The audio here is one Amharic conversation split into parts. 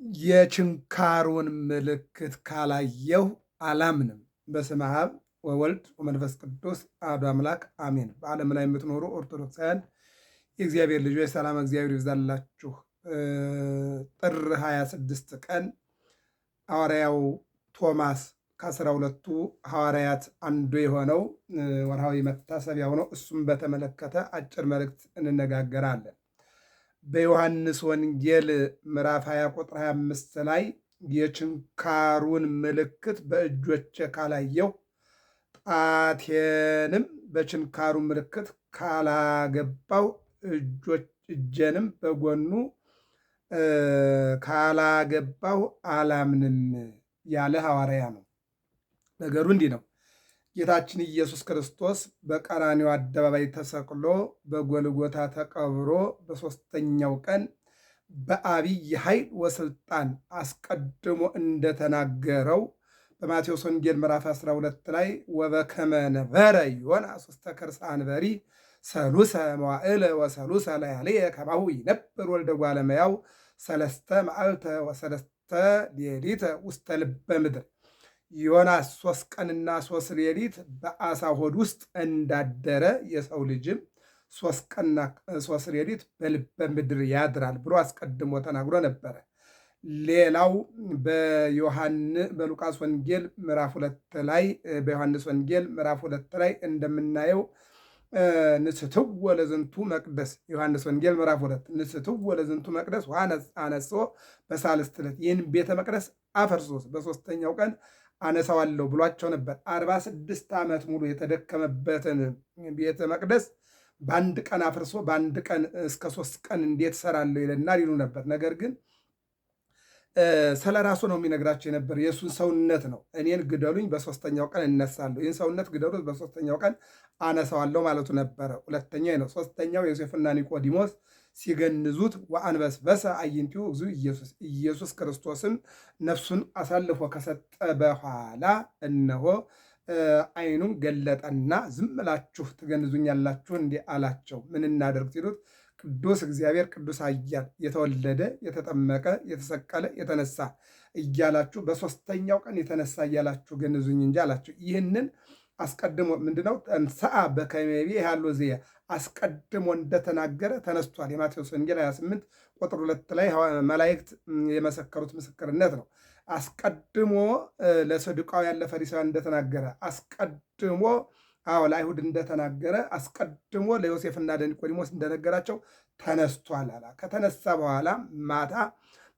የችንካሩን ምልክት ካላየሁ አላምንም። በስመ አብ ወወልድ ወመንፈስ ቅዱስ አሐዱ አምላክ አሜን። በዓለም ላይ የምትኖሩ ኦርቶዶክሳውያን የእግዚአብሔር ልጆች ሰላም እግዚአብሔር ይብዛላችሁ። ጥር 26 ቀን ሐዋርያው ቶማስ ከ12ቱ ሐዋርያት አንዱ የሆነው ወርሃዊ መታሰቢያው ነው። እሱም በተመለከተ አጭር መልእክት እንነጋገራለን። በዮሐንስ ወንጌል ምዕራፍ 20 ቁጥር 25 ላይ የችንካሩን ምልክት በእጆቼ ካላየው ጣቴንም በችንካሩ ምልክት ካላገባው እጄንም በጎኑ ካላገባው አላምንም ያለ ሐዋርያ ነው። ነገሩ እንዲህ ነው። ጌታችን ኢየሱስ ክርስቶስ በቀራንዮ አደባባይ ተሰቅሎ በጎልጎታ ተቀብሮ በሦስተኛው ቀን በአብይ ኃይል ወስልጣን አስቀድሞ እንደተናገረው በማቴዎስ ወንጌል ምዕራፍ 12 ላይ ወበከመ ነበረ ዮናስ ውስተ ከርሰ አንበሪ ሰሉሰ መዋዕለ ወሰሉሰ ለያልየ ከማሁ ይነብር ወልደ እጓለ እመሕያው ሰለስተ መዓልተ ወሰለስተ ሌሊተ ውስተ ልበ ምድር። ዮናስ 3 ቀንና 3 ሌሊት በአሳ ሆድ ውስጥ እንዳደረ የሰው ልጅም 3 ቀንና 3 ሌሊት በልበ ምድር ያድራል ብሎ አስቀድሞ ተናግሮ ነበረ። ሌላው በሉቃስ ወንጌል ምዕራፍ 2 ላይ በዮሐንስ ወንጌል ምዕራፍ 2 ላይ እንደምናየው ንስትወ ለዝንቱ መቅደስ ዮሐንስ ወንጌል ምዕራፍ 2 ንስትወ ለዝንቱ መቅደስ አነጽኦ በሳልስት ዕለት ይህን ቤተ መቅደስ አፈርሶ በሦስተኛው ቀን አነሳዋለሁ ብሏቸው ነበር። 46 ዓመት ሙሉ የተደከመበትን ቤተ መቅደስ በአንድ ቀን አፍርሶ በአንድ ቀን እስከ 3 ቀን እንዴት ሰራለሁ ይለናል ይሉ ነበር። ነገር ግን ስለ ራሱ ነው የሚነግራቸው የነበር። የእሱን ሰውነት ነው። እኔን ግደሉኝ በሦስተኛው ቀን እነሳለሁ፣ ይህን ሰውነት ግደሉት በሦስተኛው ቀን አነሳዋለሁ ማለቱ ነበረ። ሁለተኛ ነው። ሦስተኛው ዮሴፍና ኒቆዲሞስ ሲገንዙት ወአንበስበሰ አዕይንቲሁ እግዚእ ኢየሱስ ክርስቶስም ነፍሱን አሳልፎ ከሰጠ በኋላ እነሆ ዓይኑን ገለጠና ዝም ብላችሁ ትገንዙኛላችሁ እንዲህ አላቸው። ምን እናደርግ ሲሉት ቅዱስ እግዚአብሔር ቅዱስ ኃያል የተወለደ የተጠመቀ የተሰቀለ የተነሳ እያላችሁ በሦስተኛው ቀን የተነሳ እያላችሁ ገንዙኝ እንጂ አላቸው። ይህንን አስቀድሞ ምንድነው ተንሥአ በከመ ይቤ ሀሎ ዝየ አስቀድሞ እንደተናገረ ተነስቷል። የማቴዎስ ወንጌል 28 ቁጥር 2 ላይ መላእክት የመሰከሩት ምስክርነት ነው። አስቀድሞ ለሰዱቃውያን ለፈሪሳውያን እንደተናገረ አስቀድሞ ለአይሁድ እንደተናገረ አስቀድሞ ለዮሴፍና ለኒቆዲሞስ እንደነገራቸው ተነስቷል አላ። ከተነሳ በኋላ ማታ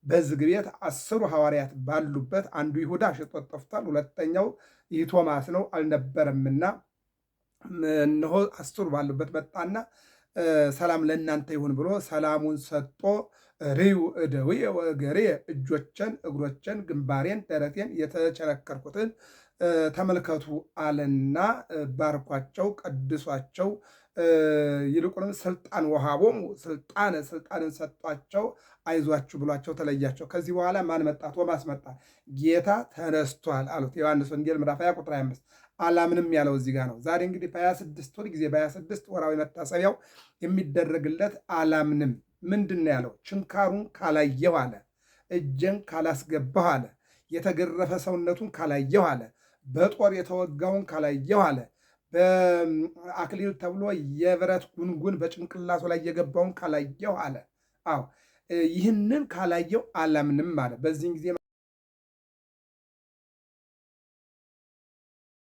በዝግ ቤት 10 ሐዋርያት ባሉበት አንዱ ይሁዳ ሽጦት ጠፍቷል። ሁለተኛው ይህ ቶማስ ነው አልነበረምና እነሆ 10 ባሉበት መጣና ሰላም ለእናንተ ይሁን ብሎ ሰላሙን ሰጥቶ ርዩ እደውየ ወእገርየ እጆችን እግሮችን ግንባሬን ደረቴን የተቸነከርኩትን ተመልከቱ አለና ባርኳቸው ቀድሷቸው ይልቁንም ስልጣን ወሃቦሙ ስልጣንን ሰጧቸው አይዟችሁ ብሏቸው ተለያቸው። ከዚህ በኋላ ማን መጣ? ቶማስ መጣ። ጌታ ተነስቷል አሉት። ዮሐንስ ወንጌል ምዕራፍ 20 ቁጥር 25 አላምንም ያለው እዚህ ጋር ነው። ዛሬ እንግዲህ በ26 ሁል ጊዜ በ26 ወራዊ መታሰቢያው የሚደረግለት አላምንም ምንድን ነው ያለው? ችንካሩን ካላየሁ አለ፣ እጄን ካላስገባሁ አለ፣ የተገረፈ ሰውነቱን ካላየሁ አለ፣ በጦር የተወጋውን ካላየሁ አለ፣ በአክሊል ተብሎ የብረት ጉንጉን በጭንቅላቱ ላይ የገባውን ካላየሁ አለ። አዎ ይህንን ካላየሁ አላምንም አለ። በዚህን ጊዜ